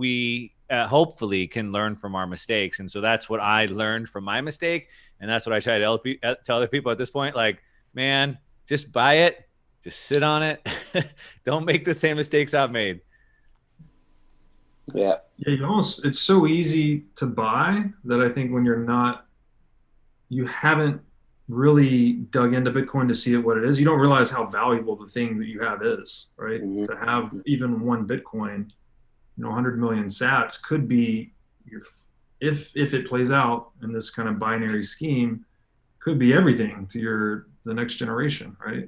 we hopefully can learn from our mistakes. And so that's what I learned from my mistake. And that's what I try to tell other people at this point. Like, man, just buy it. Just sit on it. Don't make the same mistakes I've made. Yeah. Yeah, it's so easy to buy that I think when you haven't really dug into Bitcoin to see what it is, you don't realize how valuable the thing that you have is, right? Mm-hmm. To have even one Bitcoin, 100 million sats could be if it plays out in this kind of binary scheme, could be everything to the next generation, right?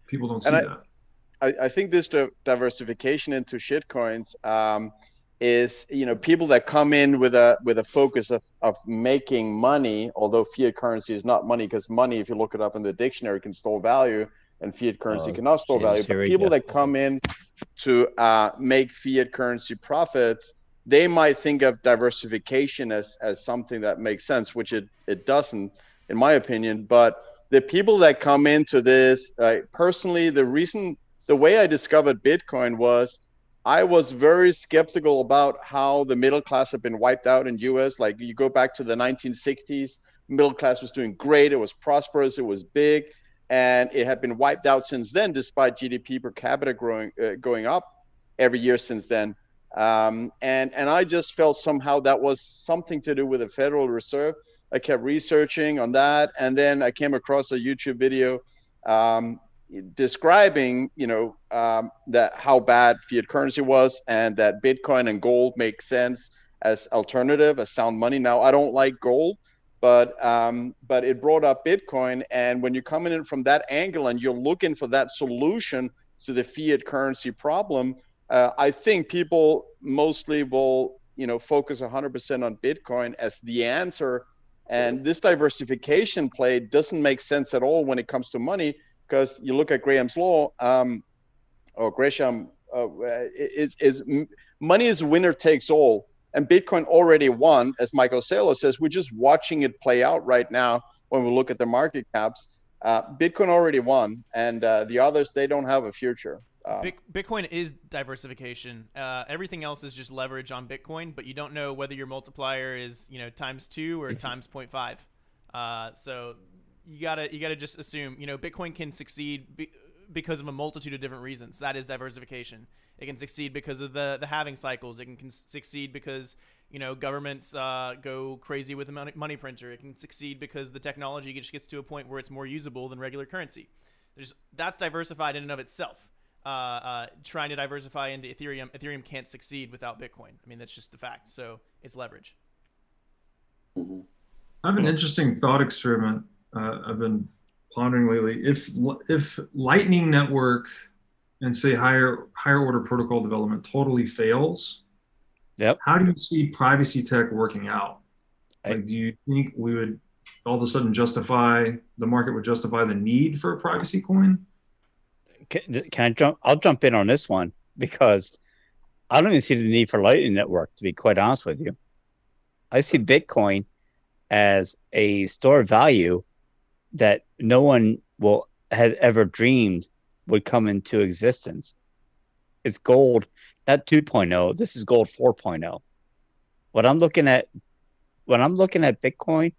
People don't see that. I think this diversification into shitcoins is, people that come in with a focus of making money, although fiat currency is not money, because money, if you look it up in the dictionary, can store value, and fiat currency cannot store value. But people that come in to make fiat currency profits, they might think of diversification as something that makes sense, which it doesn't, in my opinion. But the people that come into this, personally, the way I discovered Bitcoin was I was very skeptical about how the middle class had been wiped out in US. Like, you go back to the 1960s, middle class was doing great. It was prosperous. It was big. And it had been wiped out since then, despite GDP per capita going up every year since then. And I just felt somehow that was something to do with the Federal Reserve. I kept researching on that. And then I came across a YouTube video describing, that how bad fiat currency was, and that Bitcoin and gold make sense as alternative, as sound money. Now, I don't like gold, but it brought up Bitcoin. And when you're coming in from that angle and you're looking for that solution to the fiat currency problem, I think people mostly will, focus 100% on Bitcoin as the answer. And this diversification play doesn't make sense at all when it comes to money, because you look at Graham's law, or Gresham, money is winner takes all. And Bitcoin already won, as Michael Saylor says. We're just watching it play out right now when we look at the market caps. Bitcoin already won, and the others, they don't have a future. Bitcoin is diversification. Everything else is just leverage on Bitcoin, but you don't know whether your multiplier is times 2 or times 0.5. So you gotta just assume Bitcoin can succeed because of a multitude of different reasons. That is diversification. It can succeed because of the halving cycles. It can succeed because governments go crazy with the money printer. It can succeed because the technology just gets to a point where it's more usable than regular currency. That's diversified in and of itself. Trying to diversify into Ethereum can't succeed without Bitcoin. I mean, that's just the fact. So it's leverage. I have an interesting thought experiment I've been pondering lately. If Lightning Network and say higher order protocol development totally fails, how do you see privacy tech working out? Like, do you think we would all of a sudden the market would justify the need for a privacy coin? Can I jump? I'll jump in on this one, because I don't even see the need for Lightning Network, to be quite honest with you. I see Bitcoin as a store of value that no one has ever dreamed would come into existence. It's gold, not 2.0. This is gold 4.0. When I'm looking at Bitcoin,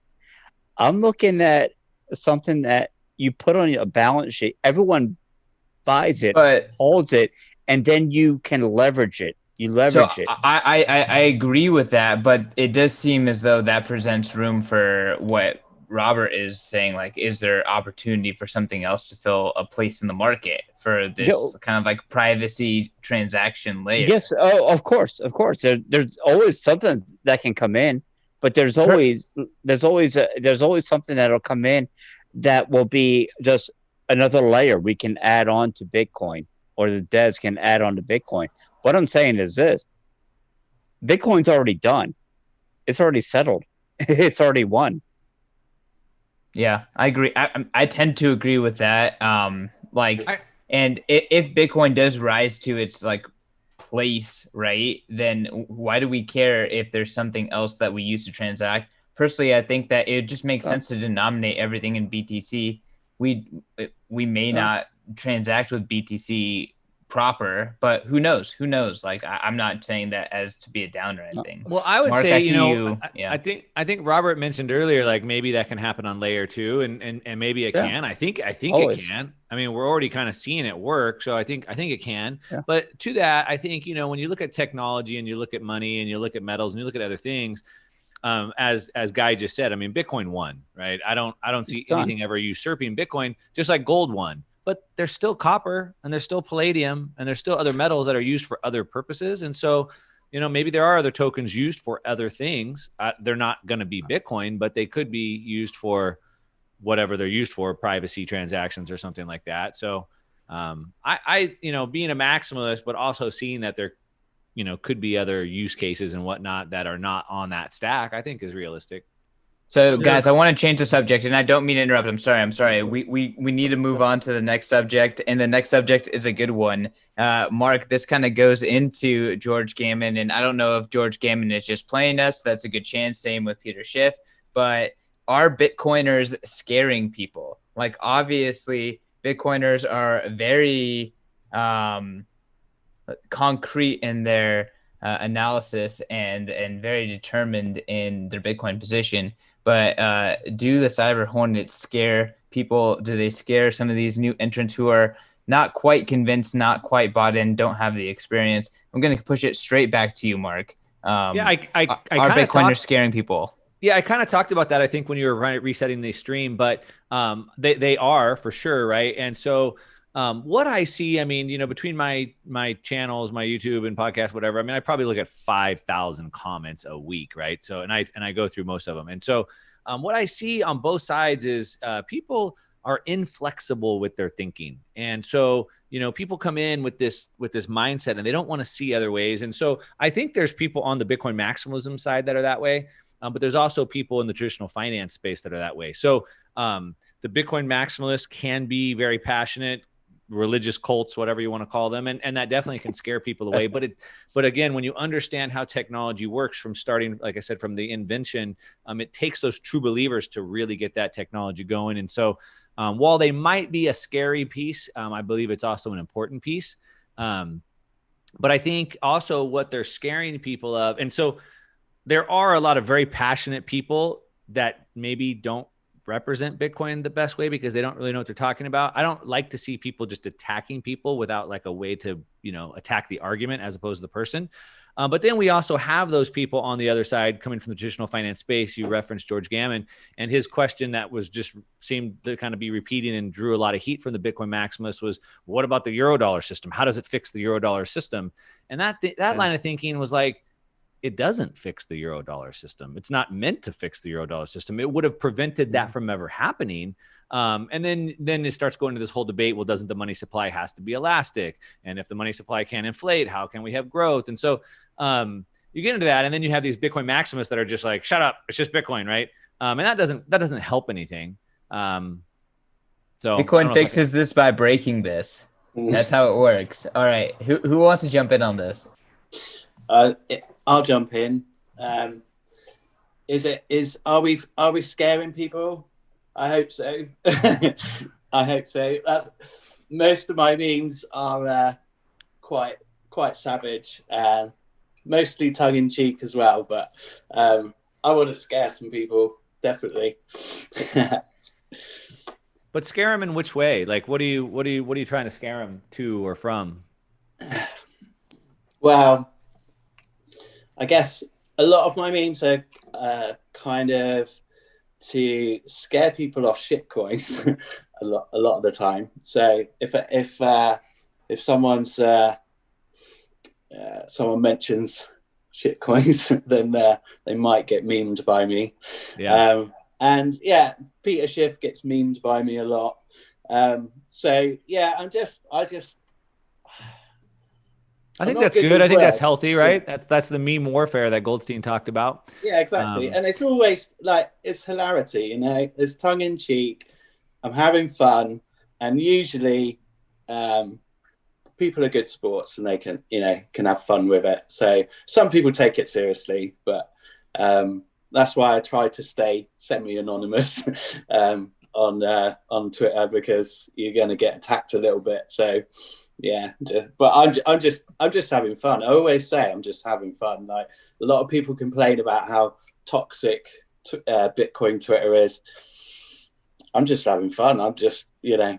I'm looking at something that you put on a balance sheet. Everyone buys it, holds it, and then you can leverage it. I agree with that, but it does seem as though that presents room for what Robert is saying. Like, is there opportunity for something else to fill a place in the market for this kind of like privacy transaction layer? Yes. Oh, of course. There's always something that can come in, but there's always something that'll come in that will be just another layer we can add on to Bitcoin, or the devs can add on to Bitcoin. What I'm saying is this: Bitcoin's already done. It's already settled. It's already won. Yeah, I agree. I tend to agree with that. And if Bitcoin does rise to its like place, right, then why do we care if there's something else that we use to transact? Personally, I think that it just makes sense to denominate everything in BTC. We may not transact with BTC proper, but who knows? Like, I'm not saying that as to be a down or anything. Well, I would Mark, say, I you see know, you. Yeah. I think Robert mentioned earlier, like maybe that can happen on layer 2, and maybe it Yeah. can. I think Always. it can. I mean, we're already kind of seeing it work, so I think it can. Yeah. But to that, I think, you know, when you look at technology and you look at money and you look at metals and you look at other things, as Guy just said, I mean, Bitcoin won, right? I don't see anything ever usurping Bitcoin, just like gold won. But there's still copper and there's still palladium and there's still other metals that are used for other purposes. And so, you know, maybe there are other tokens used for other things. They're not going to be Bitcoin, but they could be used for whatever they're used for, privacy transactions or something like that. So I you know, being a maximalist, but also seeing that there, you know, could be other use cases and whatnot that are not on that stack, I think is realistic. So, guys, I want to change the subject, and I don't mean to interrupt. I'm sorry. We need to move on to the next subject, and the next subject is a good one. Mark, this kind of goes into George Gammon, and I don't know if George Gammon is just playing us. That's a good chance. Same with Peter Schiff. But are Bitcoiners scaring people? Like, obviously, Bitcoiners are very concrete in their analysis and very determined in their Bitcoin position. But do the cyber hornets scare people? Do they scare some of these new entrants who are not quite convinced, not quite bought in, don't have the experience? I'm going to push it straight back to you, Mark. Yeah, are Bitcoiners scaring people? Yeah, I kind of talked about that, I think, when you were resetting the stream, but they are for sure, right? And so what I see, I mean, you know, between my channels, my YouTube and podcast, whatever, I mean, I probably look at 5,000 comments a week, right? So, and I go through most of them. And so what I see on both sides is people are inflexible with their thinking. And so, you know, people come in with this mindset and they don't want to see other ways. And so I think there's people on the Bitcoin maximalism side that are that way. But there's also people in the traditional finance space that are that way. So the Bitcoin maximalists can be very passionate, religious cults, whatever you want to call them. And that definitely can scare people away. But again, when you understand how technology works from starting, like I said, from the invention, it takes those true believers to really get that technology going. And so while they might be a scary piece, I believe it's also an important piece. But I think also what they're scaring people of. And so there are a lot of very passionate people that maybe don't represent Bitcoin the best way because they don't really know what they're talking about. I don't like to see people just attacking people without like a way to, you know, attack the argument as opposed to the person. But then we also have those people on the other side coming from the traditional finance space. You referenced George Gammon and his question that was just seemed to kind of be repeating and drew a lot of heat from the Bitcoin maximalists was, what about the Eurodollar system? How does it fix the Eurodollar system? And that line of thinking was like, it doesn't fix the Eurodollar system. It's not meant to fix the Eurodollar system. It would have prevented that from ever happening. And then it starts going to this whole debate. Well, doesn't the money supply has to be elastic? And if the money supply can't inflate, how can we have growth? And so you get into that, and then you have these Bitcoin maximalists that are just like, shut up, it's just Bitcoin, right? And that doesn't help anything. So Bitcoin fixes this by breaking this. That's how it works. All right, who wants to jump in on this? I'll jump in. Are we scaring people? I hope so. I hope so. Most of my memes are quite savage, mostly tongue in cheek as well. But I want to scare some people, definitely. But scare them in which way? Like, what are you trying to scare them to or from? Well, I guess a lot of my memes are kind of to scare people off shitcoins a lot of the time. So if someone mentions shitcoins, then they might get memed by me. Yeah. And yeah, Peter Schiff gets memed by me a lot. So yeah, I think that's good. I think that's healthy, right? That's the meme warfare that Goldstein talked about. Yeah, exactly. And it's always like, it's hilarity, you know, it's tongue in cheek. I'm having fun. And usually people are good sports and they can have fun with it. So some people take it seriously, but that's why I try to stay semi-anonymous on Twitter, because you're going to get attacked a little bit. So yeah. But I'm just having fun. I always say I'm just having fun. Like a lot of people complain about how toxic Bitcoin Twitter is. I'm just having fun. I'm just,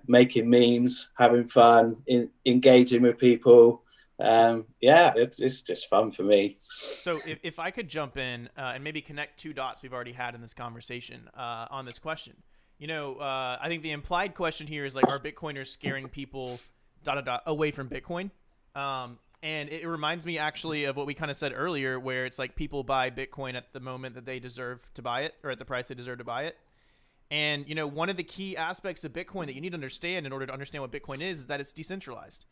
making memes, having fun, engaging with people. Yeah, it's just fun for me. So if I could jump in and maybe connect two dots we've already had in this conversation on this question. I think the implied question here is like, are Bitcoiners scaring people away from Bitcoin? And it reminds me actually of what we kind of said earlier, where it's like people buy Bitcoin at the moment that they deserve to buy it, or at the price they deserve to buy it. And, one of the key aspects of Bitcoin that you need to understand in order to understand what Bitcoin is that it's decentralized.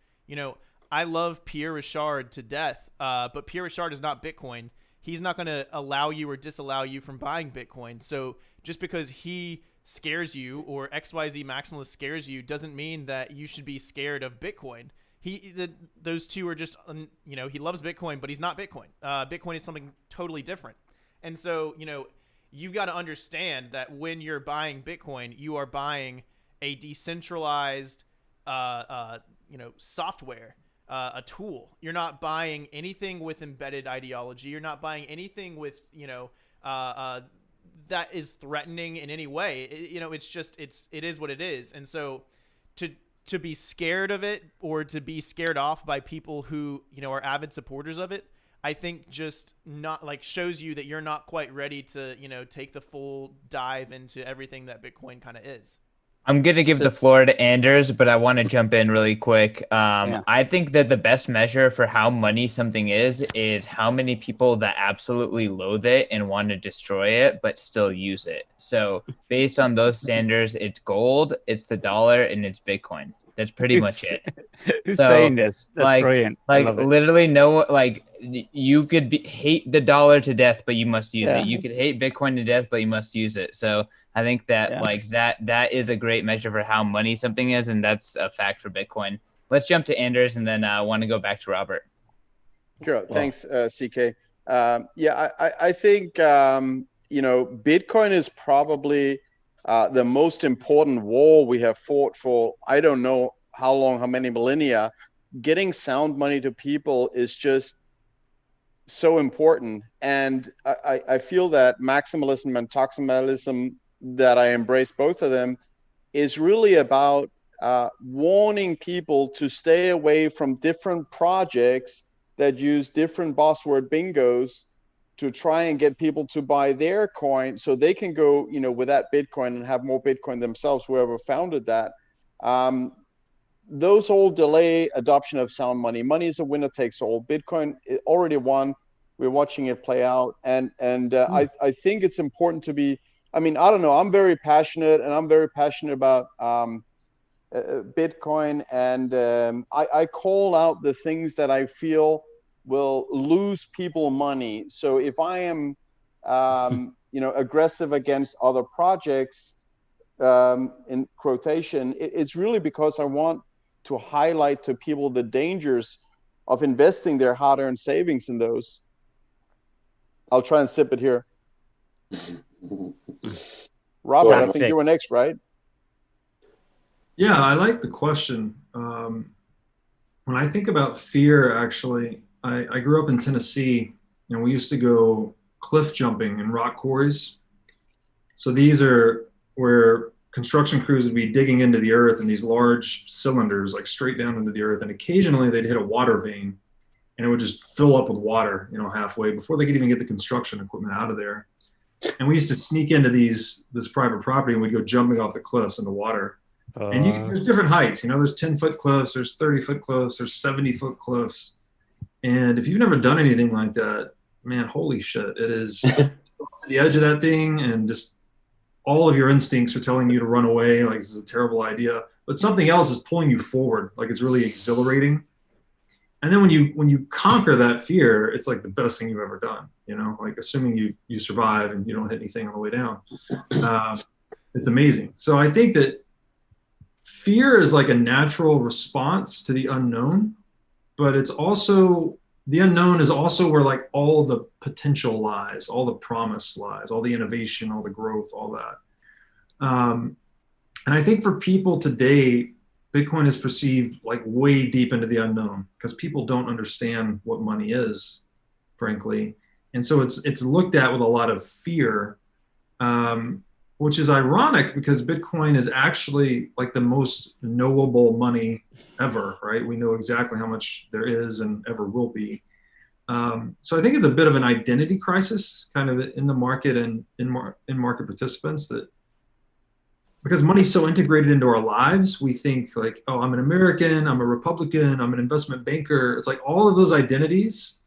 I love Pierre Richard to death, but Pierre Richard is not Bitcoin. He's not going to allow you or disallow you from buying Bitcoin. So just because he scares you or XYZ maximalist scares you doesn't mean that you should be scared of Bitcoin. Those two are just, he loves Bitcoin, but he's not Bitcoin. Bitcoin is something totally different. And so, you've got to understand that when you're buying Bitcoin, you are buying a decentralized, software, a tool. You're not buying anything with embedded ideology. You're not buying anything with, that is threatening in any way. It is what it is. And so to be scared of it or to be scared off by people who, are avid supporters of it, I think just not like shows you that you're not quite ready to, take the full dive into everything that Bitcoin kind of is. I'm going to give the floor to Anders, but I want to jump in really quick. I think that the best measure for how money something is how many people that absolutely loathe it and want to destroy it, but still use it. So based on those standards, it's gold, it's the dollar, and it's Bitcoin. That's pretty much it. Who's saying this? That's brilliant. Literally you could hate the dollar to death, but you must use it. You could hate Bitcoin to death, but you must use it. So I think that that is a great measure for how money something is, and that's a fact for Bitcoin. Let's jump to Anders, and then I want to go back to Robert. Sure. Thanks, CK. I think Bitcoin is probably the most important war we have fought for I don't know how long, how many millennia. Getting sound money to people is just so important. And I feel that maximalism and toximalism, that I embrace both of them, is really about warning people to stay away from different projects that use different buzzword bingos to try and get people to buy their coin so they can go, with that Bitcoin and have more Bitcoin themselves, whoever founded that. Those all delay adoption of sound money. Money is a winner takes all. Bitcoin already won. We're watching it play out. And I think it's important to be, I don't know, I'm very passionate, and I'm very passionate about Bitcoin. And I call out the things that I feel will lose people money. So if I am, aggressive against other projects, in quotation, it's really because I want to highlight to people the dangers of investing their hard-earned savings in those. I'll try and sip it here. Robert, I think you were next, right? Yeah, I like the question. When I think about fear, actually, I grew up in Tennessee, and we used to go cliff jumping in rock quarries. So these are where construction crews would be digging into the earth in these large cylinders, like straight down into the earth. And occasionally they'd hit a water vein, and it would just fill up with water, halfway before they could even get the construction equipment out of there. And we used to sneak into this private property, and we'd go jumping off the cliffs in the water. And there's different heights, there's 10-foot cliffs, there's 30-foot cliffs, there's 70-foot cliffs. And if you've never done anything like that, man, holy shit, it is to the edge of that thing, and just all of your instincts are telling you to run away, like this is a terrible idea, but something else is pulling you forward, like it's really exhilarating. And then when you conquer that fear, it's like the best thing you've ever done, like assuming you survive and you don't hit anything on the way down. It's amazing. So I think that fear is like a natural response to the unknown, but it's also, the unknown is also where like all the potential lies, all the promise lies, all the innovation, all the growth, all that. And I think for people today, Bitcoin is perceived like way deep into the unknown because people don't understand what money is, frankly. And so it's looked at with a lot of fear, which is ironic because Bitcoin is actually like the most knowable money ever, right? We know exactly how much there is and ever will be. So I think it's a bit of an identity crisis kind of in the market and in market participants, that because money's so integrated into our lives, we think like, oh, I'm an American, I'm a Republican, I'm an investment banker. It's like all of those identities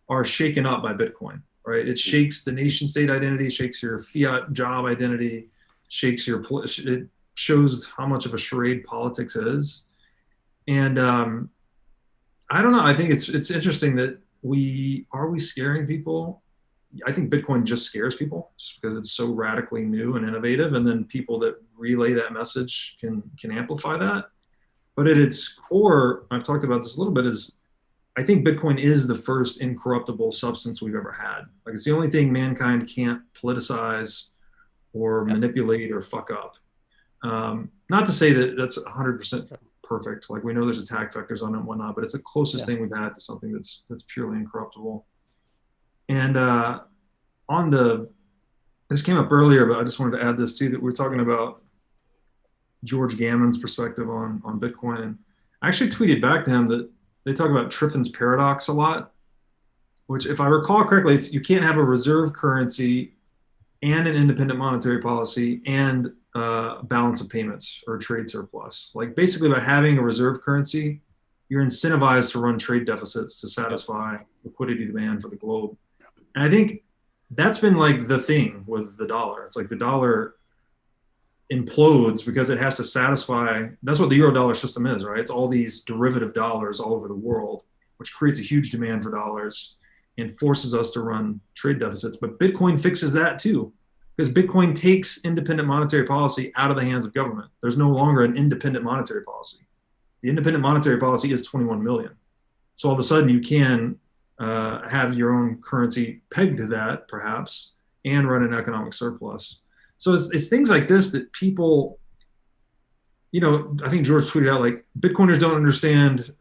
are shaken up by Bitcoin, right? It shakes the nation state identity, shakes your fiat job identity, it shows how much of a charade politics is. And I don't know. I think it's interesting that we scaring people. I think Bitcoin just scares people just because it's so radically new and innovative, and then people that relay that message can amplify that. But at its core, I've talked about this a little bit, is I think Bitcoin is the first incorruptible substance we've ever had. Like, it's the only thing mankind can't politicize or manipulate or fuck up. Not to say that that's 100% perfect. Like, we know there's attack vectors on it and whatnot, but it's the closest thing we've had to something that's purely incorruptible. And this came up earlier, but I just wanted to add this too, that we're talking about George Gammon's perspective on Bitcoin. And I actually tweeted back to him that they talk about Triffin's paradox a lot, which, if I recall correctly, you can't have a reserve currency and an independent monetary policy and balance of payments or trade surplus. Like, basically, by having a reserve currency, you're incentivized to run trade deficits to satisfy liquidity demand for the globe. And I think that's been like the thing with the dollar. It's like the dollar implodes because it has to satisfy. That's what the Eurodollar system is, right? It's all these derivative dollars all over the world, which creates a huge demand for dollars and forces us to run trade deficits. But Bitcoin fixes that too, because Bitcoin takes independent monetary policy out of the hands of government. There's no longer an independent monetary policy. The independent monetary policy is 21 million. So all of a sudden you can have your own currency pegged to that, perhaps, and run an economic surplus. So it's things like this that people, I think George tweeted out, like, Bitcoiners don't understand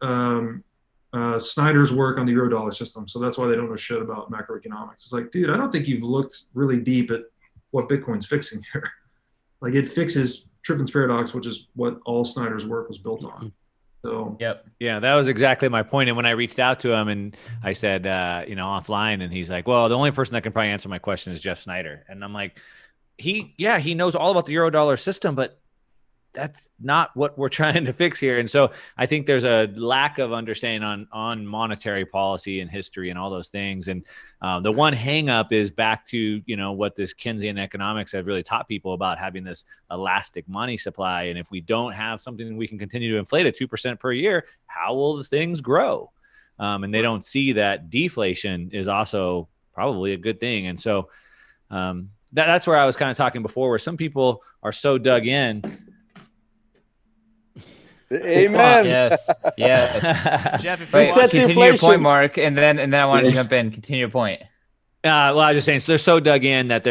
Snyder's work on the Eurodollar system, so that's why they don't know shit about macroeconomics. It's like, dude, I don't think you've looked really deep at what Bitcoin's fixing here. Like, it fixes Triffin's paradox, which is what all Snyder's work was built on. So, yeah, that was exactly my point. And when I reached out to him and I said, offline, and he's like, well, the only person that can probably answer my question is Jeff Snyder. And I'm like, he knows all about the Eurodollar system, but that's not what we're trying to fix here. And so I think there's a lack of understanding on monetary policy and history and all those things. And the one hang up is back to, what this Keynesian economics have really taught people about having this elastic money supply. And if we don't have something that we can continue to inflate at 2% per year, how will the things grow? And they don't see that deflation is also probably a good thing. And so that's where I was kind of talking before, where some people are so dug in. Amen. Yes. Jeff, if Wait, you want, continue your point, Mark, and then I want to jump in. Continue your point. Well, I was just saying, so they're so dug in that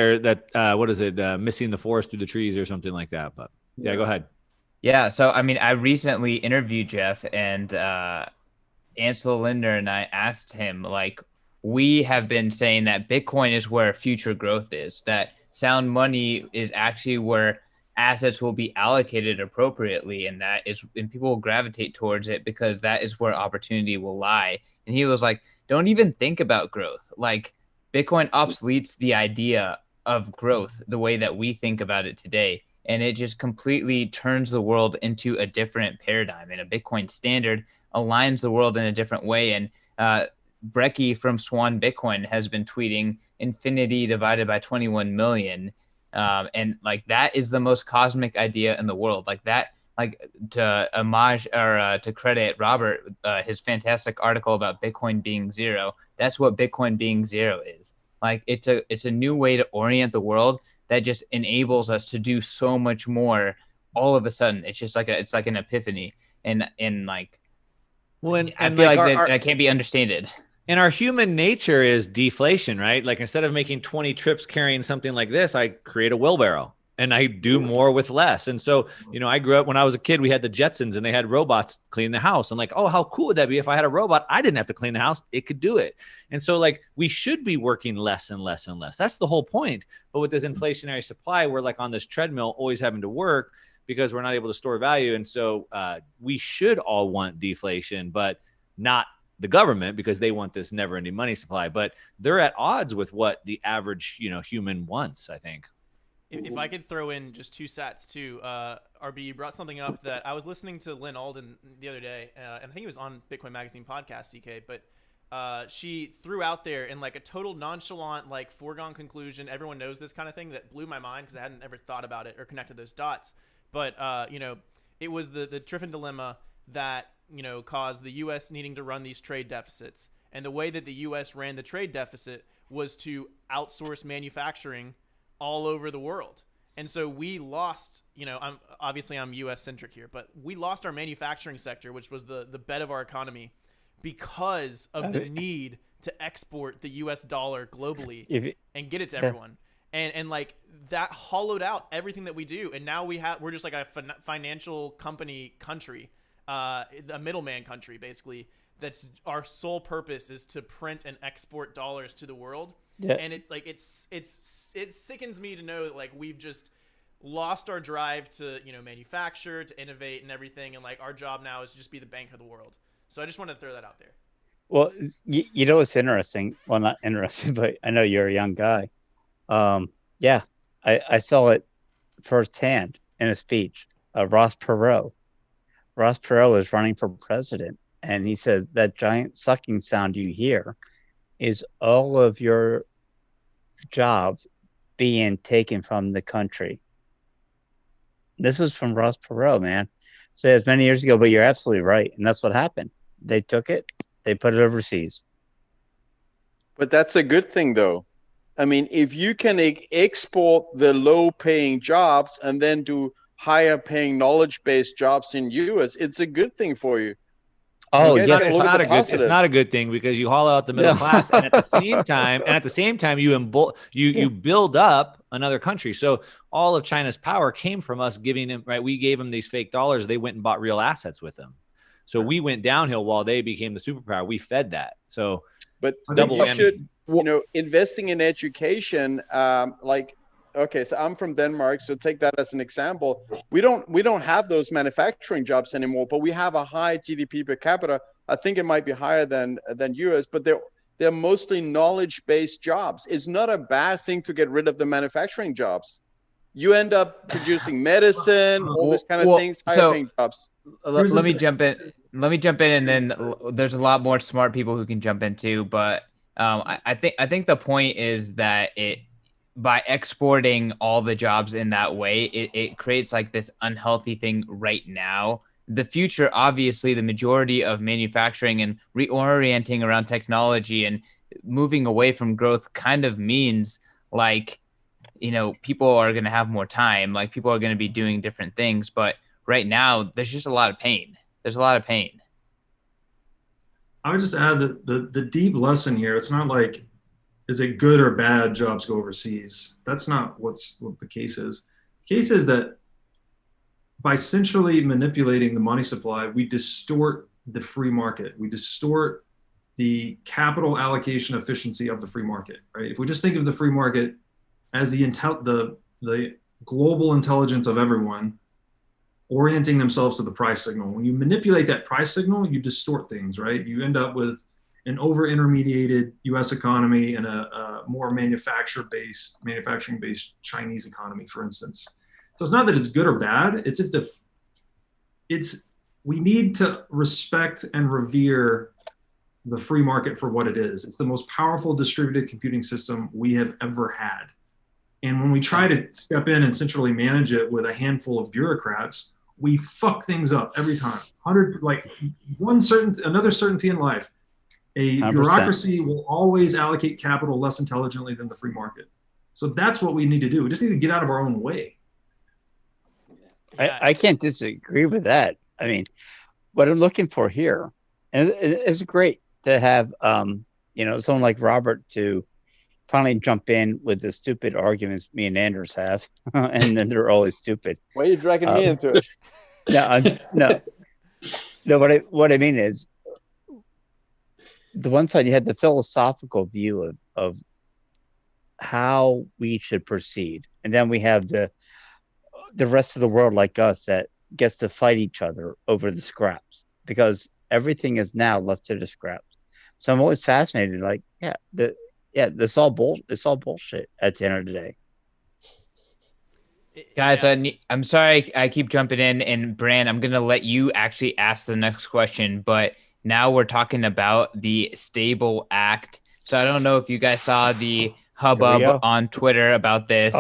what is it, missing the forest through the trees or something like that. But yeah, go ahead. Yeah. So, I mean, I recently interviewed Jeff, and Ansel Linder and I asked him, like, we have been saying that Bitcoin is where future growth is, that sound money is actually where assets will be allocated appropriately, and people will gravitate towards it because that is where opportunity will lie. And he was like, don't even think about growth. Like, Bitcoin obsoletes the idea of growth the way that we think about it today, and it just completely turns the world into a different paradigm, and a Bitcoin standard aligns the world in a different way. And Brecky from Swan Bitcoin has been tweeting infinity divided by 21 million. And like, that is the most cosmic idea in the world. Like that, like, to homage or to credit Robert, his fantastic article about Bitcoin being zero. That's what Bitcoin being zero is. Like, it's a new way to orient the world that just enables us to do so much more all of a sudden. It's just like it's like an epiphany. And like, I feel like that can't be understated. And our human nature is deflation, right? Like, instead of making 20 trips carrying something like this, I create a wheelbarrow. and I do more with less. And so, I grew up when I was a kid, we had the Jetsons and they had robots clean the house. I'm like, oh, how cool would that be if I had a robot? I didn't have to clean the house. It could do it. And so like, we should be working less and less and less. That's the whole point. But with this inflationary supply, we're like on this treadmill, always having to work because we're not able to store value. And so we should all want deflation, but not the government, because they want this never ending money supply, but they're at odds with what the average, human wants, I think. If I could throw in just two sats too, RB, you brought something up that I was listening to Lynn Alden the other day, and I think it was on Bitcoin Magazine podcast, CK, but she threw out there in like a total nonchalant, like foregone conclusion, everyone knows this kind of thing, that blew my mind because I hadn't ever thought about it or connected those dots. But, it was the Triffin dilemma that, caused the U.S. needing to run these trade deficits. And the way that the U.S. ran the trade deficit was to outsource manufacturing all over the world. And so we lost, I'm U.S. centric here, but we lost our manufacturing sector, which was the bed of our economy, because of the need to export the U.S. dollar globally and get it to everyone. And like that hollowed out everything that we do. And now we're just like a financial country, a middleman country, basically. That's our sole purpose is to print and export dollars to the world. Yeah. And it sickens me to know that like we've just lost our drive to, manufacture, to innovate and everything. And like our job now is to just be the bank of the world. So I just wanted to throw that out there. Well, it's interesting. Well, not interesting, but I know you're a young guy. I saw it firsthand in a speech. Ross Perot is running for president, and he says that giant sucking sound you hear is all of your jobs being taken from the country. This is from Ross Perot, man. So it's many years ago, but you're absolutely right, and that's what happened. They took it, they put it overseas. But that's a good thing, though. I mean, if you can export the low-paying jobs and then do higher-paying knowledge-based jobs in US, it's a good thing for you. Oh, yeah, it's not a good thing because you haul out the middle class, and at the same time, you build up another country. So all of China's power came from us giving them, right? We gave them these fake dollars. They went and bought real assets with them. So we went downhill while they became the superpower. We fed that. So, but double you should, investing in education, okay, so I'm from Denmark, so take that as an example. We don't have those manufacturing jobs anymore, but we have a high GDP per capita. I think it might be higher than US, but they're mostly knowledge-based jobs. It's not a bad thing to get rid of the manufacturing jobs. You end up producing medicine, all these kind of things, higher-paying jobs. Let me jump in. And then there's a lot more smart people who can jump in too. But I think the point is that by exporting all the jobs in that way, it creates like this unhealthy thing right now. The future, obviously, the majority of manufacturing and reorienting around technology and moving away from growth kind of means like, people are going to have more time. Like people are going to be doing different things. But right now, there's just a lot of pain. There's a lot of pain. I would just add that the deep lesson here, it's not like, is it good or bad jobs go overseas? That's not what the case is. The case is that by centrally manipulating the money supply, we distort the free market. We distort the capital allocation efficiency of the free market, right? If we just think of the free market as the global intelligence of everyone orienting themselves to the price signal. When you manipulate that price signal, you distort things, right? You end up with an over-intermediated U.S. economy and a more manufacturing-based Chinese economy, for instance. So it's not that it's good or bad. We need to respect and revere the free market for what it is. It's the most powerful distributed computing system we have ever had. And when we try to step in and centrally manage it with a handful of bureaucrats, we fuck things up every time. Another certainty in life. A 100%. Bureaucracy will always allocate capital less intelligently than the free market. So that's what we need to do. We just need to get out of our own way. I can't disagree with that. I mean, what I'm looking for here, and it's great to have, someone like Robert to finally jump in with the stupid arguments me and Anders have, and then they're always stupid. Why are you dragging me into it? No. What I mean is, the one side you had the philosophical view of how we should proceed, and then we have the rest of the world like us that gets to fight each other over the scraps, because everything is now left to the scraps. So I'm always fascinated, like, it's all bullshit at the end of the day. Guys, I'm sorry I keep jumping in, and Bran, I'm going to let you actually ask the next question, but now we're talking about the Stable Act. So I don't know if you guys saw the hubbub on Twitter about this.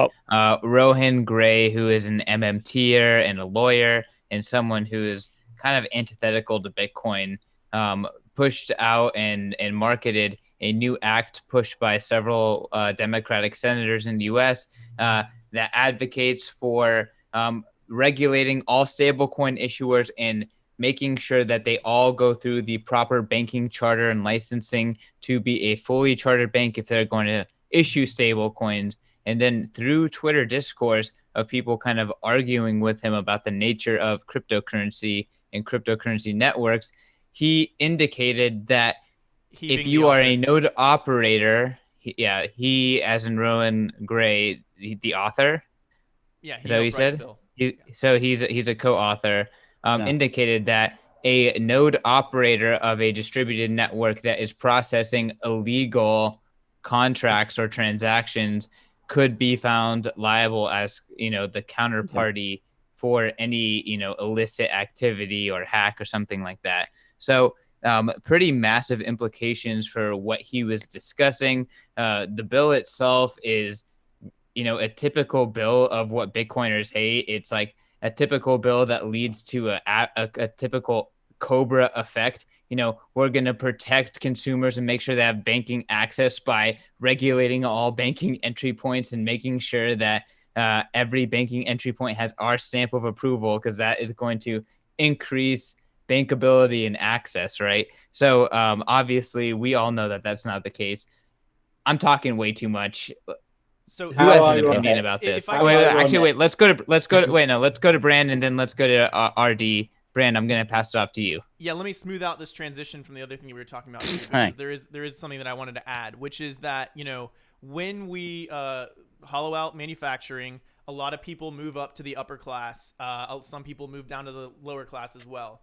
Rohan Gray, who is an MMTer and a lawyer and someone who is kind of antithetical to Bitcoin, pushed out and marketed a new act pushed by several Democratic senators in the U.S. That advocates for regulating all stablecoin issuers and making sure that they all go through the proper banking charter and licensing to be a fully chartered bank if they're going to issue stablecoins. And then through Twitter discourse of people kind of arguing with him about the nature of cryptocurrency and cryptocurrency networks, he indicated that if you are a node operator, he as in Rowan Gray, the author. Yeah, is that what he said? So he's a co-author. Indicated that a node operator of a distributed network that is processing illegal contracts or transactions could be found liable as, the counterparty for any, illicit activity or hack or something like that. So pretty massive implications for what he was discussing. The bill itself is, a typical bill of what Bitcoiners hate. It's like a typical bill that leads to a typical Cobra effect. We're going to protect consumers and make sure they have banking access by regulating all banking entry points and making sure that every banking entry point has our stamp of approval, because that is going to increase bankability and access, right? So obviously we all know that that's not the case. I'm talking way too much. So who has an opinion about this? Let's go to Brand, and then let's go to RD. Brand, I'm going to pass it off to you. Yeah, let me smooth out this transition from the other thing we were talking about, because there is something that I wanted to add, which is that, when we hollow out manufacturing, a lot of people move up to the upper class. Some people move down to the lower class as well.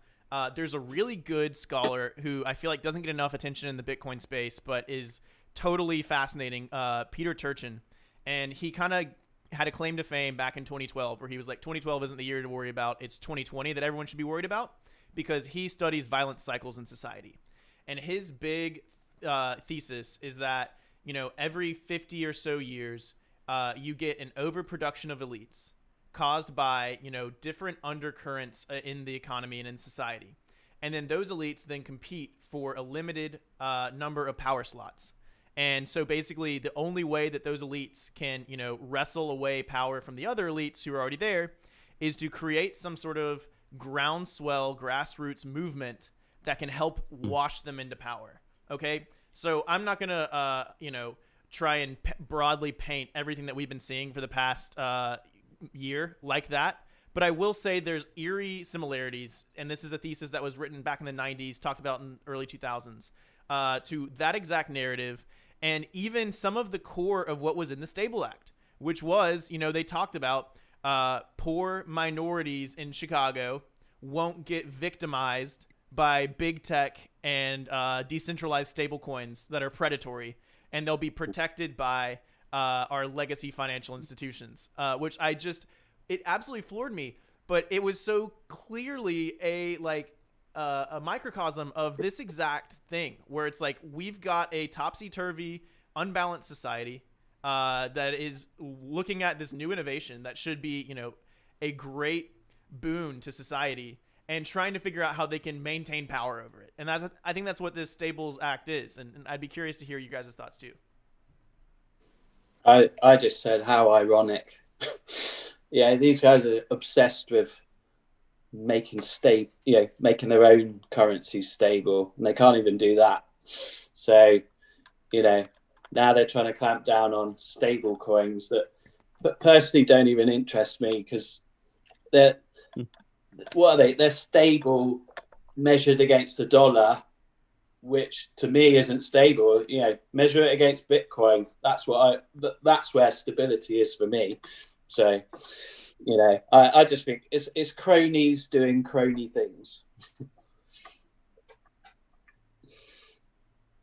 There's a really good scholar who I feel like doesn't get enough attention in the Bitcoin space, but is totally fascinating, Peter Turchen. And he kind of had a claim to fame back in 2012, where he was like, 2012 isn't the year to worry about. It's 2020 that everyone should be worried about, because he studies violent cycles in society. And his big thesis is that, every 50 or so years, you get an overproduction of elites caused by, different undercurrents in the economy and in society. And then those elites then compete for a limited number of power slots. And so basically the only way that those elites can, wrestle away power from the other elites who are already there is to create some sort of groundswell, grassroots movement that can help wash them into power. Okay? So I'm not going to, try and broadly paint everything that we've been seeing for the past year like that. But I will say there's eerie similarities, and this is a thesis that was written back in the 90s, talked about in early 2000s, to that exact narrative. And even some of the core of what was in the Stable Act, which was, they talked about poor minorities in Chicago won't get victimized by big tech and decentralized stablecoins that are predatory, and they'll be protected by our legacy financial institutions, which it absolutely floored me. But it was so clearly a microcosm of this exact thing, where it's like we've got a topsy-turvy, unbalanced society that is looking at this new innovation that should be, a great boon to society, and trying to figure out how they can maintain power over it. And I think that's what this Stables Act is. And I'd be curious to hear you guys' thoughts too. I just said, how ironic. Yeah, these guys are obsessed with making their own currency stable, and they can't even do that. So, now they're trying to clamp down on stable coins that, but personally, don't even interest me because they're what are they? They're stable measured against the dollar, which to me isn't stable. You know, measure it against Bitcoin. That's where stability is for me. So, you know, I just think it's cronies doing crony things.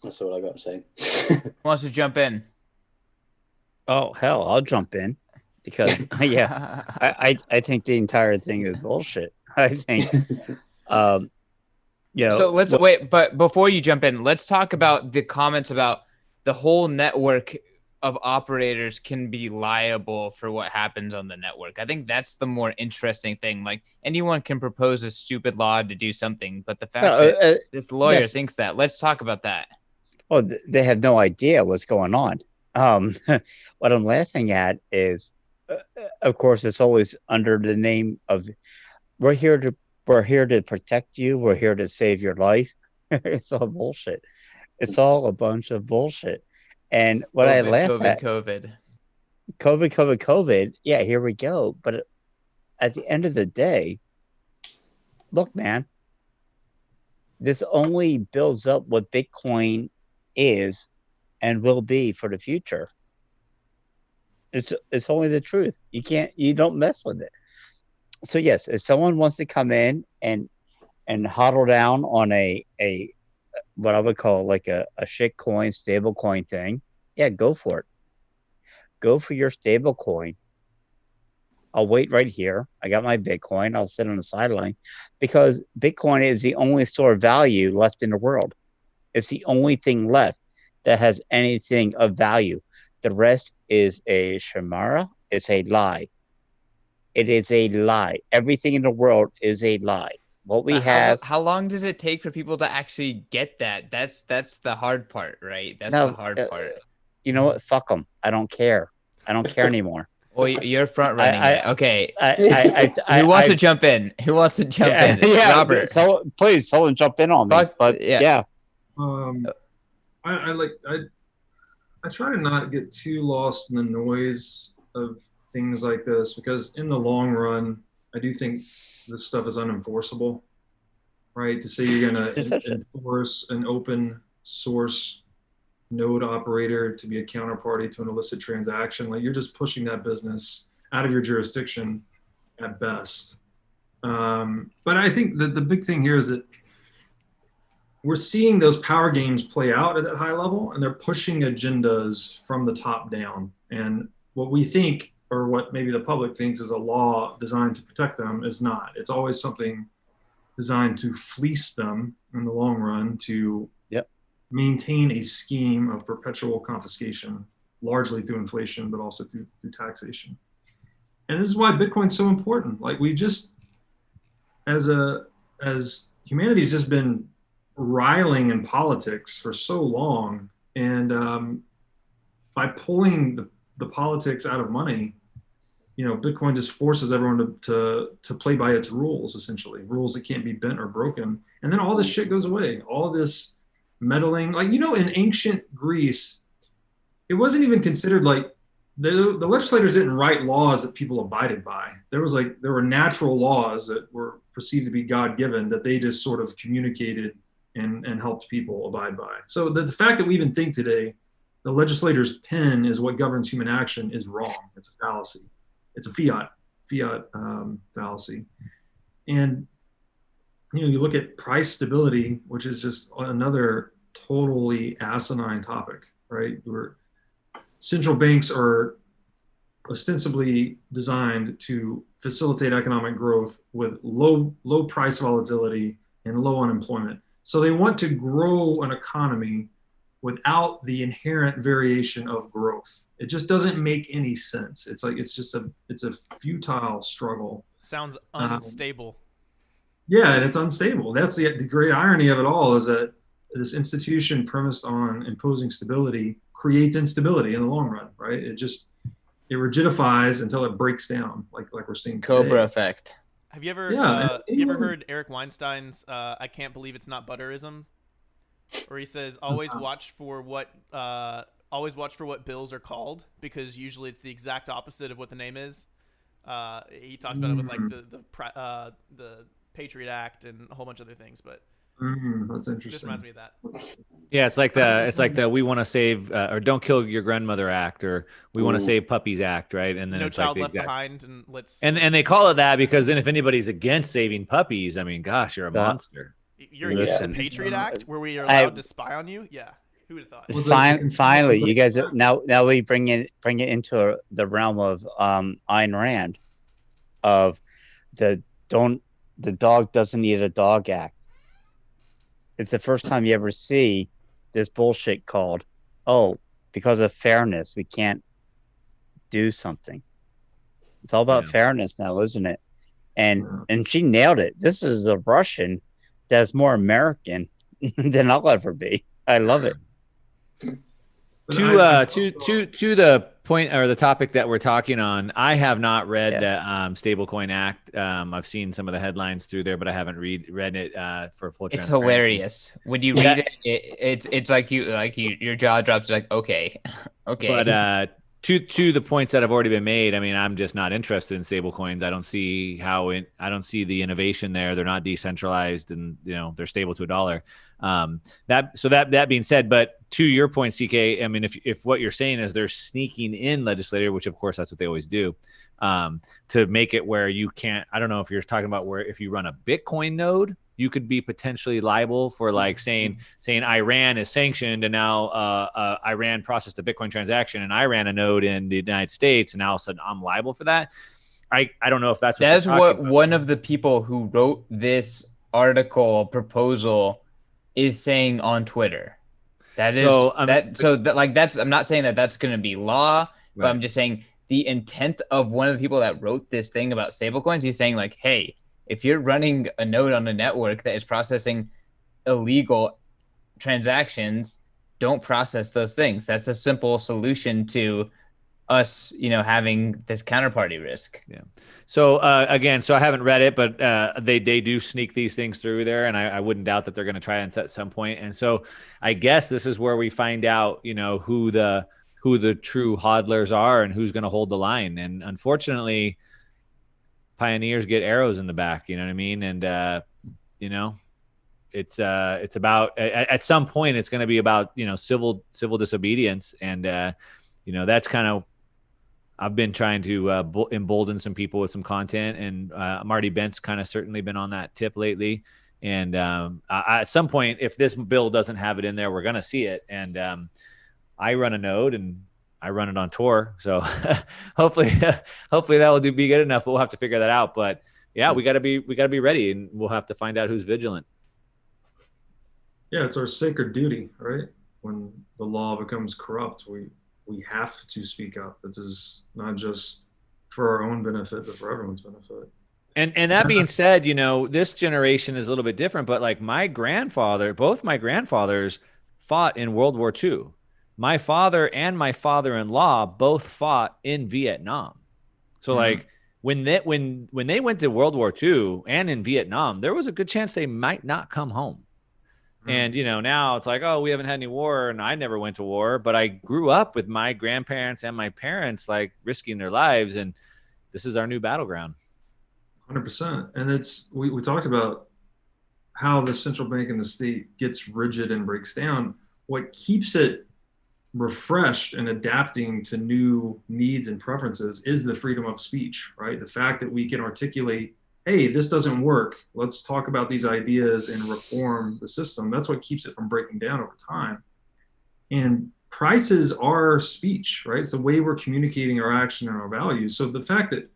That's all I got to say. Who wants to jump in? Oh hell, I'll jump in because yeah, I think the entire thing is bullshit. I think, you know. So let's wait, but before you jump in, let's talk about the comments about the whole network of operators can be liable for what happens on the network. I think that's the more interesting thing. Like anyone can propose a stupid law to do something, but the fact that this lawyer thinks that, let's talk about that. Oh, they have no idea what's going on. What I'm laughing at is, of course, it's always under the name of we're here to protect you. We're here to save your life. It's all bullshit. It's all a bunch of bullshit. And what I laugh at, COVID. Yeah, here we go. But at the end of the day, look, man, this only builds up what Bitcoin is and will be for the future. It's only the truth. You don't mess with it. So yes, if someone wants to come in and hodl down on a what I would call like a shit coin, stable coin thing, yeah, go for it. Go for your stable coin. I'll wait right here. I got my Bitcoin. I'll sit on the sideline because Bitcoin is the only store of value left in the world. It's the only thing left that has anything of value. The rest is a chimera. It's a lie. It is a lie. Everything in the world is a lie. What we have. How long does it take for people to actually get that? That's the hard part, right? That's the hard part. You know what? Fuck them. I don't care. I don't care anymore. Well, you're front running it. Okay. Who wants to jump in? Who wants to jump in? Yeah, Robert. So please, someone jump in on me. But yeah. I try to not get too lost in the noise of things like this because in the long run, I do think this stuff is unenforceable, right? To say you're going to enforce an open source node operator to be a counterparty to an illicit transaction, like you're just pushing that business out of your jurisdiction at best. But I think that the big thing here is that we're seeing those power games play out at that high level, and they're pushing agendas from the top down. And what we think, or what maybe the public thinks is a law designed to protect them, is not. It's always something designed to fleece them in the long run, to maintain a scheme of perpetual confiscation, largely through inflation, but also through taxation. And this is why Bitcoin's so important. Like we just, as humanity's just been riling in politics for so long, and by pulling the politics out of money, you know, Bitcoin just forces everyone to play by its rules, essentially, rules that can't be bent or broken. And then all this shit goes away. All this meddling, like, you know, in ancient Greece, it wasn't even considered like the legislators didn't write laws that people abided by. There were natural laws that were perceived to be God-given that they just sort of communicated and helped people abide by. So the fact that we even think today the legislator's pen is what governs human action is wrong. It's a fallacy. It's a fiat fallacy. And you know, you look at price stability, which is just another totally asinine topic, right? Where central banks are ostensibly designed to facilitate economic growth with low price volatility and low unemployment. So they want to grow an economy without the inherent variation of growth. It just doesn't make any sense. It's like it's a futile struggle. Sounds unstable. Yeah, and it's unstable. That's the great irony of it all, is that this institution premised on imposing stability creates instability in the long run, right? It rigidifies until it breaks down, like we're seeing today. Cobra effect. Have you ever heard Eric Weinstein's "I can't believe it's not butterism," where he says, "Always watch for what always watch for what bills are called, because usually it's the exact opposite of what the name is. He talks about it with like the Patriot Act and a whole bunch of other things, but That's interesting. this reminds me of that. Yeah, it's like the we want to save or don't kill your grandmother act, or we want to save puppies act, right? And then No it's child like left behind, and let's and they call it that because then if anybody's against saving puppies, I mean, gosh, you're a monster. You're against the Patriot Act, where we are allowed to spy on you. Yeah, who would have thought? Finally, you guys are, now we bring it into the realm of Ayn Rand, of the dog doesn't eat a dog act. It's the first time you ever see this bullshit called, oh, because of fairness, we can't do something. It's all about fairness now, isn't it? And she nailed it. This is a Russian that's more American than I'll ever be. I love it. To the point or the topic that we're talking on, I have not read the Stablecoin Act. I've seen some of the headlines through there, but I haven't read it for full transparency. It's hilarious when you read it. It's like your jaw drops. Like okay. But to the points that have already been made, I mean, I'm just not interested in stablecoins. I don't see I don't see the innovation there. They're not decentralized, and they're stable to $1. That being said, but to your point, CK, I mean, if what you're saying is they're sneaking in legislator, which of course that's what they always do, to make it where you can't. I don't know if you're talking about where if you run a Bitcoin node, you could be potentially liable for like saying Iran is sanctioned and now Iran processed a Bitcoin transaction and I ran a node in the United States and now all of a sudden I'm liable for that. I don't know if that's what one of the people who wrote this article proposal is saying on Twitter. I'm not saying that that's going to be law, but I'm just saying the intent of one of the people that wrote this thing about stablecoins. He's saying like, hey, if you're running a node on a network that is processing illegal transactions, don't process those things. That's a simple solution to us, having this counterparty risk. Yeah. So again, I haven't read it, but they do sneak these things through there, and I wouldn't doubt that they're going to try it at some point. And so I guess this is where we find out, who the true hodlers are and who's going to hold the line. And unfortunately, pioneers get arrows in the back. You know what I mean? And it's about at some point it's going to be about civil disobedience, and that's kind of. I've been trying to embolden some people with some content, and Marty Bent's kind of certainly been on that tip lately. And at some point, if this bill doesn't have it in there, we're going to see it. And I run a node and I run it on Tor. So hopefully that will be good enough, but we'll have to figure that out. But yeah, we gotta be ready, and we'll have to find out who's vigilant. Yeah, it's our sacred duty, right? When the law becomes corrupt, we have to speak up. This is not just for our own benefit, but for everyone's benefit. And that being said, this generation is a little bit different, but like both my grandfathers fought in World War II. My father and my father-in-law both fought in Vietnam. So like when they went to World War II and in Vietnam, there was a good chance they might not come home. And, now it's like, oh, we haven't had any war, and I never went to war, but I grew up with my grandparents and my parents, like, risking their lives, and this is our new battleground. 100%. And we talked about how the central bank and the state gets rigid and breaks down. What keeps it refreshed and adapting to new needs and preferences is the freedom of speech, right? The fact that we can articulate, hey, this doesn't work. Let's talk about these ideas and reform the system. That's what keeps it from breaking down over time. And prices are speech, right? It's the way we're communicating our action and our values. So the fact that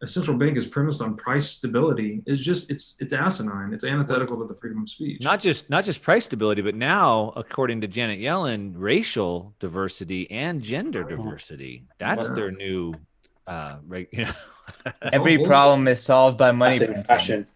a central bank is premised on price stability is just, it's asinine. It's antithetical to the freedom of speech. Not just price stability, but now, according to Janet Yellen, racial diversity and gender diversity. That's their new, Every problem is solved by money. Fashion.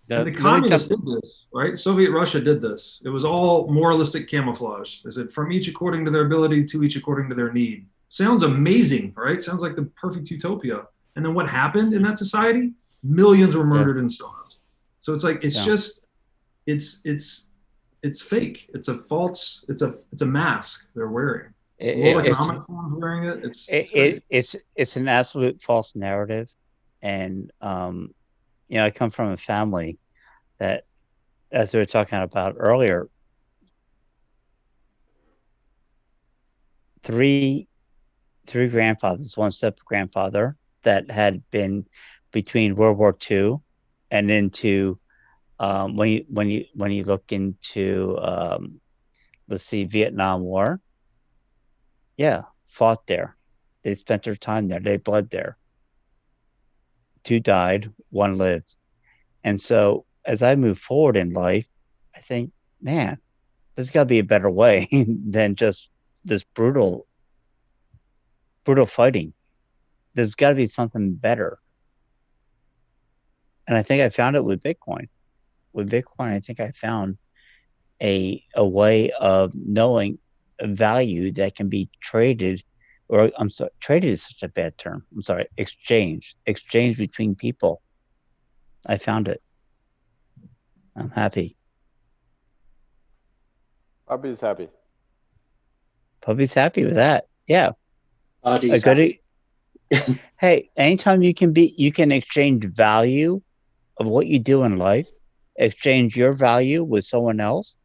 The communists did this, right? Soviet Russia did this. It was all moralistic camouflage. They said, from each according to their ability, to each according to their need. Sounds amazing, right? Sounds like the perfect utopia. And then what happened in that society? Millions were murdered and starved. So it's like, it's just, it's fake. It's a false, it's a mask they're wearing. World It's Economic Forum's wearing it. It's crazy. it's an absolute false narrative, and I come from a family that, as we were talking about earlier, three grandfathers, one step grandfather that had been between World War II and into when you look into let's see, Vietnam War, yeah, fought there. They spent their time there. They bled there. Two died, one lived. And so as I move forward in life, I think, man, there's got to be a better way than just this brutal fighting. There's got to be something better. And I think I found it with Bitcoin. With Bitcoin, I think I found a way of knowing a value that can be traded, or I'm sorry, traded is such a bad term. I'm sorry, exchange between people. I found it. I'm happy. Puppy's happy. Puppy's happy with that. Yeah. Artie's happy. Hey, anytime you can exchange value of what you do in life, exchange your value with someone else.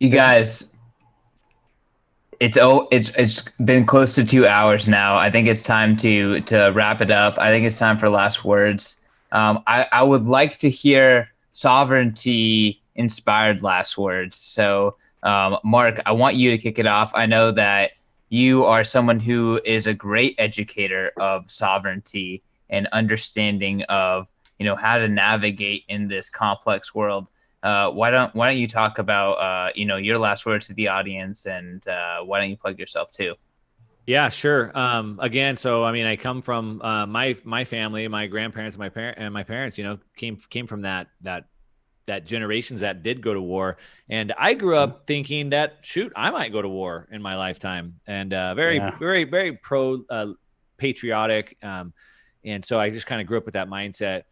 You guys, it's been close to 2 hours now. I think it's time to wrap it up. I think it's time for last words. I would like to hear sovereignty inspired last words. So, Mark, I want you to kick it off. I know that you are someone who is a great educator of sovereignty and understanding of how to navigate in this complex world. Why don't you talk about your last words to the audience, and why don't you plug yourself too? Yeah, sure. Again, so I mean, I come from my family, my grandparents, and my parents. Came from that generations that did go to war, and I grew up thinking that shoot, I might go to war in my lifetime, and very pro patriotic, and so I just kind of grew up with that mindset.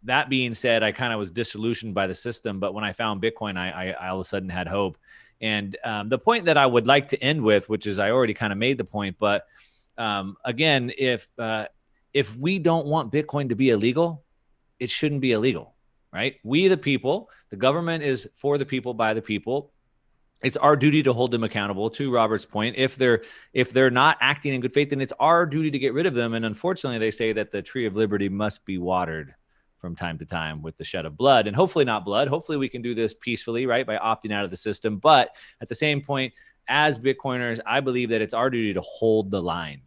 That being said, I kind of was disillusioned by the system, but when I found Bitcoin, I all of a sudden had hope. And the point that I would like to end with, which is I already kind of made the point, but again, if we don't want Bitcoin to be illegal, it shouldn't be illegal, right? We, the people, the government is for the people, by the people. It's our duty to hold them accountable. To Robert's point, if they're not acting in good faith, then it's our duty to get rid of them. And unfortunately, they say that the tree of liberty must be watered from time to time with the shed of blood, and hopefully not blood. Hopefully we can do this peacefully, right, by opting out of the system. But at the same point, as Bitcoiners, I believe that it's our duty to hold the line.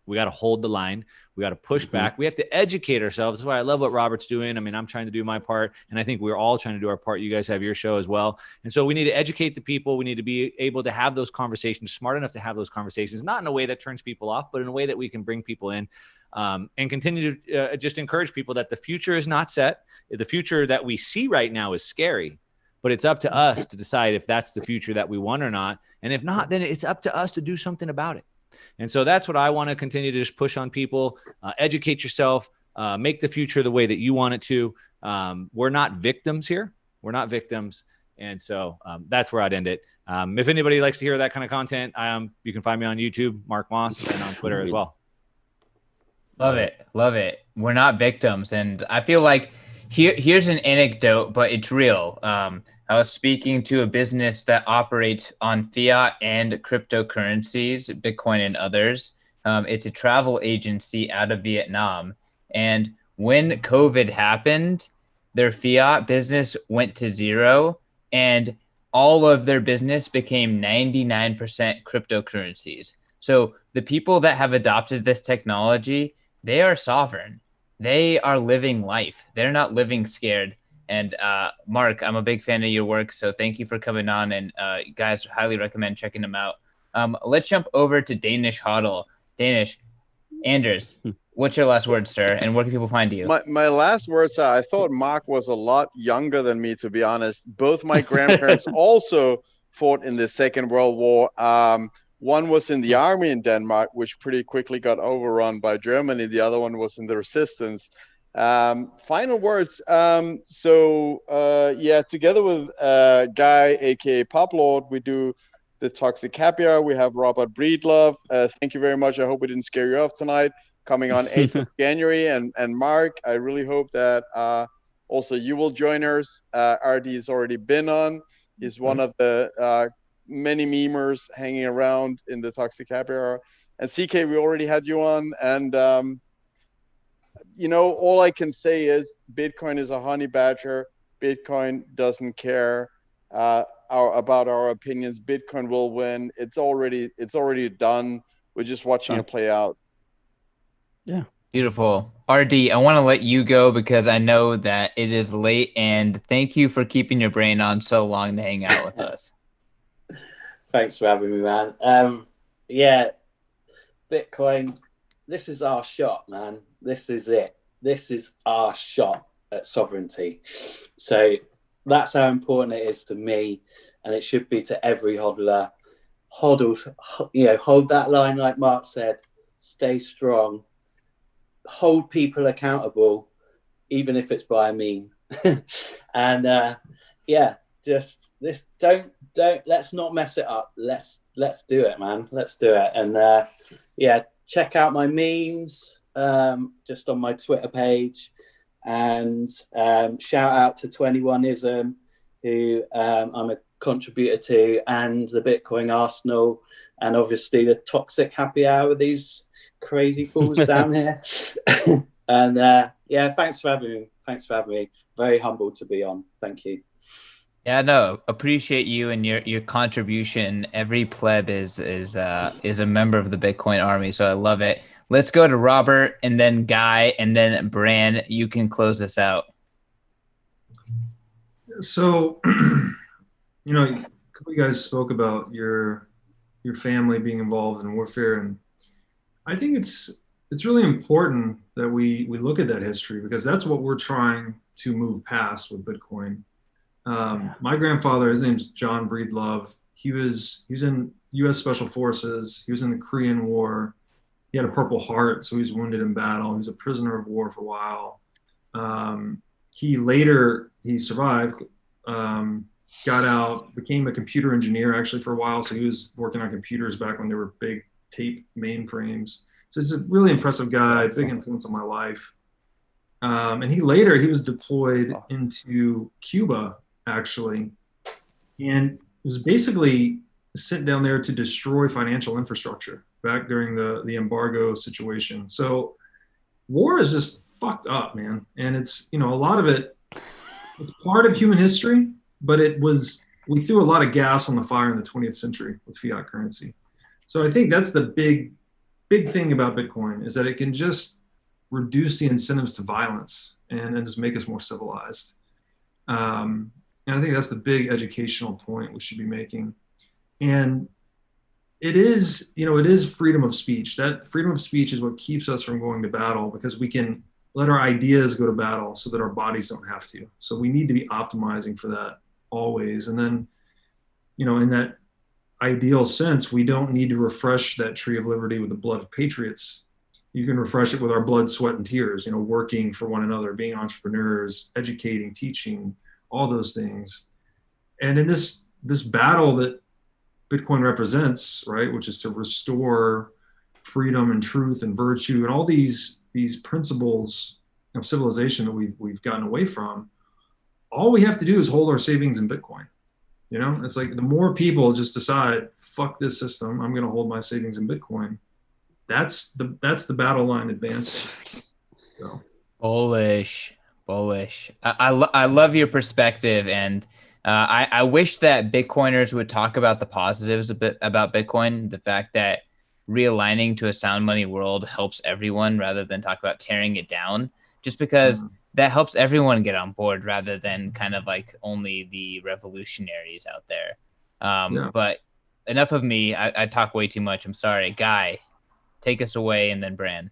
We got to hold the line. We got to push back. We have to educate ourselves. That's why I love what Robert's doing. I mean, I'm trying to do my part, and I think we're all trying to do our part. You guys have your show as well. And so we need to educate the people. We need to be able to have those conversations, smart enough to have those conversations, not in a way that turns people off, but in a way that we can bring people in, and continue to just encourage people that the future is not set. The future that we see right now is scary, but it's up to us to decide if that's the future that we want or not. And if not, then it's up to us to do something about it. And so that's what I want to continue to just push on people. Educate yourself, make the future the way that you want it to. We're not victims here. We're not victims. And so that's where I'd end it. If anybody likes to hear that kind of content, you can find me on YouTube, Mark Moss, and on Twitter as well. Love it. Love it. We're not victims. And I feel like here's an anecdote, but it's real. I was speaking to a business that operates on fiat and cryptocurrencies, Bitcoin and others. It's a travel agency out of Vietnam. And when COVID happened, their fiat business went to zero, and all of their business became 99% cryptocurrencies. So the people that have adopted this technology, they are sovereign. They are living life. They're not living scared. And Mark, I'm a big fan of your work, so thank you for coming on. And guys, highly recommend checking them out. Let's jump over to Danish Hodl. Danish, Anders, what's your last word, sir? And where can people find you? My last words are, I thought Mark was a lot younger than me, to be honest. Both my grandparents also fought in the Second World War. One was in the army in Denmark, which pretty quickly got overrun by Germany. The other one was in the resistance. Final words. Yeah, together with Guy, aka Poplord, we do the Toxic Happy Hour. We have Robert Breedlove. Thank you very much. I hope we didn't scare you off tonight. Coming on 8th of January, and Mark, I really hope that also you will join us. RD has already been on. He's one of the many memers hanging around in the Toxic Happy Hour. And CK, we already had you on, and all I can say is Bitcoin is a honey badger. Bitcoin doesn't care about our opinions. Bitcoin will win. It's already done. We're just watching it play out. Yeah. Beautiful. RD, I want to let you go because I know that it is late, and thank you for keeping your brain on so long to hang out with us. Thanks for having me, man. Yeah, Bitcoin, this is our shot, man. This is it. This is our shot at sovereignty. So that's how important it is to me, and it should be to every hodler. Hodl, hold that line, like Mark said. Stay strong. Hold people accountable, even if it's by a meme. And just this. Don't. Let's not mess it up. Let's do it, man. Let's do it. And check out my memes just on my Twitter page, and shout out to 21ism, who I'm a contributor to, and the Bitcoin Arsenal, and obviously the Toxic Happy Hour with these crazy fools down here. And thanks for having me. Very humbled to be on. Thank you. Yeah, no, appreciate you and your contribution. Every pleb is a member of the Bitcoin army, so I love it. Let's go to Robert, and then Guy, and then Bran. You can close this out. So, a couple of you guys spoke about your family being involved in warfare, and I think it's really important that we look at that history, because that's what we're trying to move past with Bitcoin. My grandfather, his name's John Breedlove. He was in U.S. Special Forces. He was in the Korean War. He had a Purple Heart, so he was wounded in battle. He was a prisoner of war for a while. He survived, got out, became a computer engineer actually for a while. So he was working on computers back when there were big tape mainframes. So he's a really impressive guy, big influence on my life. And he was deployed into Cuba, actually, and was basically sent down there to destroy financial infrastructure back during the embargo situation. So war is just fucked up, man. And it's, a lot of it, it's part of human history, but we threw a lot of gas on the fire in the 20th century with fiat currency. So I think that's the big thing about Bitcoin, is that it can just reduce the incentives to violence and just make us more civilized. And I think that's the big educational point we should be making. And it is freedom of speech. That freedom of speech is what keeps us from going to battle, because we can let our ideas go to battle so that our bodies don't have to. So we need to be optimizing for that always. And then, in that ideal sense, we don't need to refresh that tree of liberty with the blood of patriots. You can refresh it with our blood, sweat, and tears, working for one another, being entrepreneurs, educating, teaching, all those things. And in this battle that Bitcoin represents, right, which is to restore freedom and truth and virtue and all these principles of civilization that we've gotten away from, all we have to do is hold our savings in Bitcoin. It's like the more people just decide, fuck this system, I'm going to hold my savings in Bitcoin. That's the battle line advancing. So. Bullish. I love your perspective, and I wish that Bitcoiners would talk about the positives a bit about Bitcoin. The fact that realigning to a sound money world helps everyone, rather than talk about tearing it down, just because that helps everyone get on board, rather than kind of like only the revolutionaries out there. But enough of me. I talk way too much. I'm sorry. Guy, take us away, and then Bran.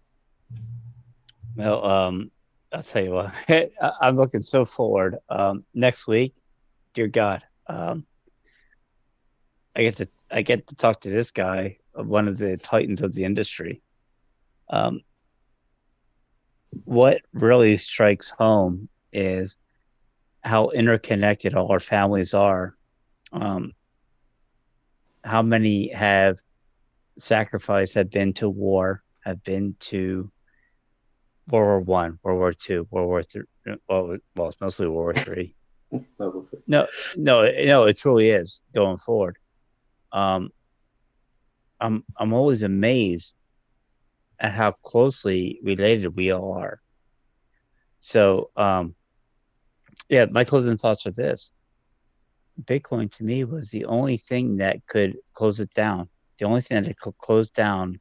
Well, I'll tell you what, I'm looking so forward. Next week, dear God, I get to talk to this guy, one of the titans of the industry. what really strikes home is how interconnected all our families are. How many have sacrificed, have been to war, have been to World War I, World War II, World War III. Well, it's mostly World War III. No, it truly is going forward. I'm always amazed at how closely related we all are. So, yeah, my closing thoughts are this. Bitcoin to me was the only thing that could close it down. The only thing that could close down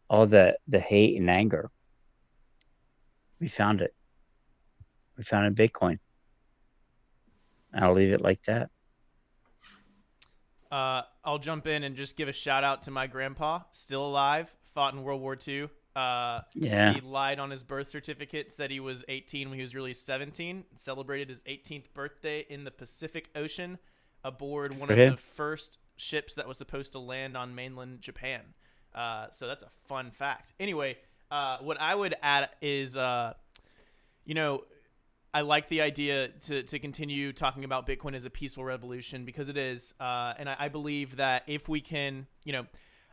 all the hate and anger. We found it. We found it in Bitcoin. I'll leave it like that. I'll jump in and just give a shout out to my grandpa, still alive, fought in World War II. Yeah. He lied on his birth certificate, said he was 18 when he was really 17, celebrated his 18th birthday in the Pacific Ocean aboard one of the first ships that was supposed to land on mainland Japan. So that's a fun fact. Anyway, what I would add is, I like the idea to continue talking about Bitcoin as a peaceful revolution, because it is. And I believe that if we can,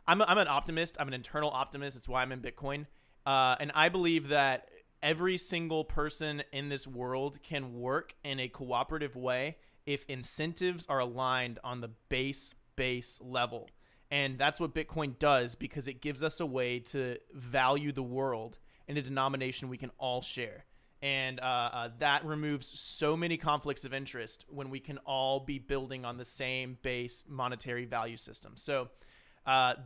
I'm an optimist. I'm an internal optimist. It's why I'm in Bitcoin. And I believe that every single person in this world can work in a cooperative way if incentives are aligned on the base level. And that's what Bitcoin does, because it gives us a way to value the world in a denomination we can all share. And that removes so many conflicts of interest when we can all be building on the same base monetary value system. So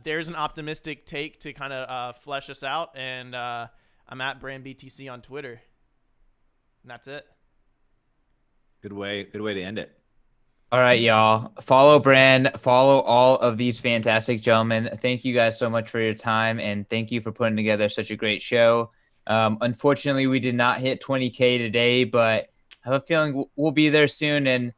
there's an optimistic take to kind of flesh us out. And I'm at BrandBTC on Twitter. And that's it. Good way to end it. All right, y'all. Follow Brand. Follow all of these fantastic gentlemen. Thank you guys so much for your time, and thank you for putting together such a great show. Unfortunately, we did not hit 20K today, but I have a feeling we'll be there soon. And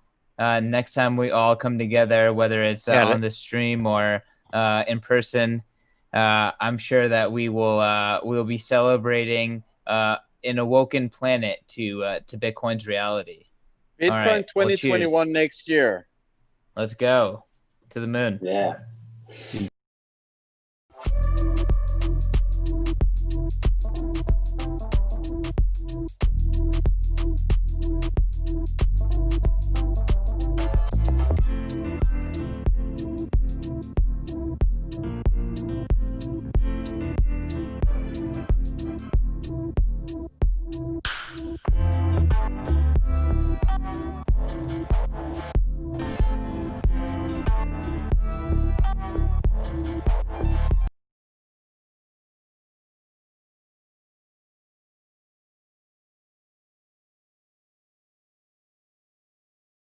next time we all come together, whether it's on the stream or in person, I'm sure that we'll be celebrating an awoken planet to Bitcoin's reality. Bitcoin right, 2021 next year. Let's go to the moon. Yeah.